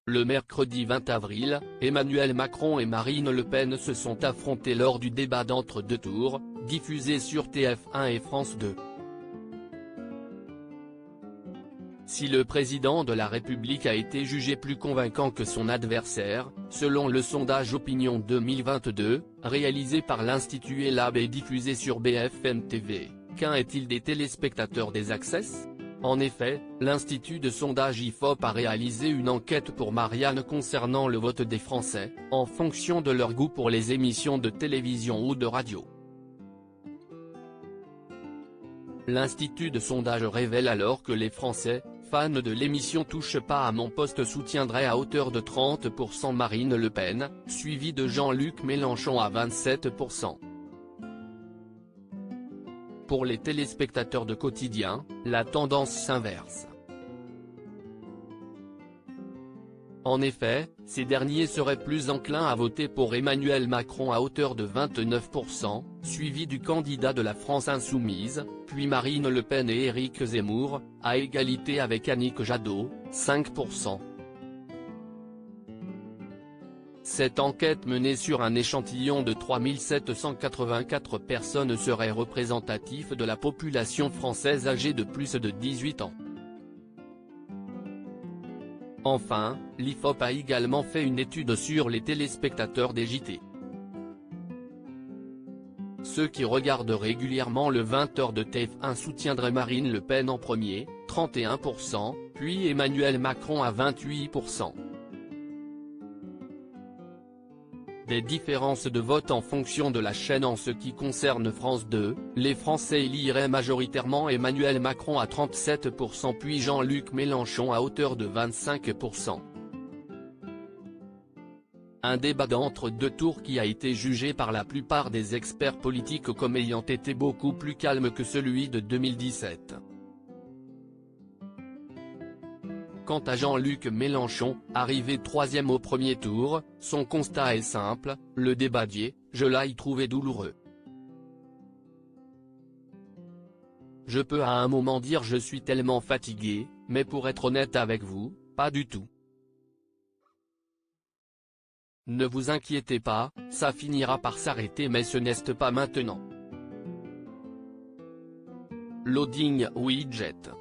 Le mercredi 20 avril, Emmanuel Macron et Marine Le Pen se sont affrontés lors du débat d'entre-deux tours, diffusé sur TF1 et France 2. Si le président de la République a été jugé plus convaincant que son adversaire, selon le sondage Opinion 2022, réalisé par l'Institut Ellab et diffusé sur BFM TV, qu'un est-il des téléspectateurs des Access ? En effet, l'Institut de sondage IFOP a réalisé une enquête pour Marianne concernant le vote des Français, en fonction de leur goût pour les émissions de télévision ou de radio. L'Institut de sondage révèle alors que les Français, fans de l'émission Touche pas à mon poste soutiendraient à hauteur de 30% Marine Le Pen, suivi de Jean-Luc Mélenchon à 27%. Pour les téléspectateurs de quotidien, la tendance s'inverse. En effet, ces derniers seraient plus enclins à voter pour Emmanuel Macron à hauteur de 29%, suivi du candidat de la France Insoumise, puis Marine Le Pen et Éric Zemmour, à égalité avec Annick Jadot, 5%. Cette enquête menée sur un échantillon de 3784 personnes serait représentative de la population française âgée de plus de 18 ans. Enfin, l'IFOP a également fait une étude sur les téléspectateurs des JT. Ceux qui regardent régulièrement le 20h de TF1 soutiendraient Marine Le Pen en premier, 31%, puis Emmanuel Macron à 28%. Des différences de vote en fonction de la chaîne. En ce qui concerne France 2, les Français éliraient majoritairement Emmanuel Macron à 37% puis Jean-Luc Mélenchon à hauteur de 25%. Un débat d'entre-deux tours qui a été jugé par la plupart des experts politiques comme ayant été beaucoup plus calme que celui de 2017. Quant à Jean-Luc Mélenchon, arrivé troisième au premier tour, son constat est simple, le débadier, je l'ai trouvé douloureux. Je peux à un moment dire je suis tellement fatigué, mais pour être honnête avec vous, pas du tout. Ne vous inquiétez pas, ça finira par s'arrêter mais ce n'est pas maintenant. Loading widget.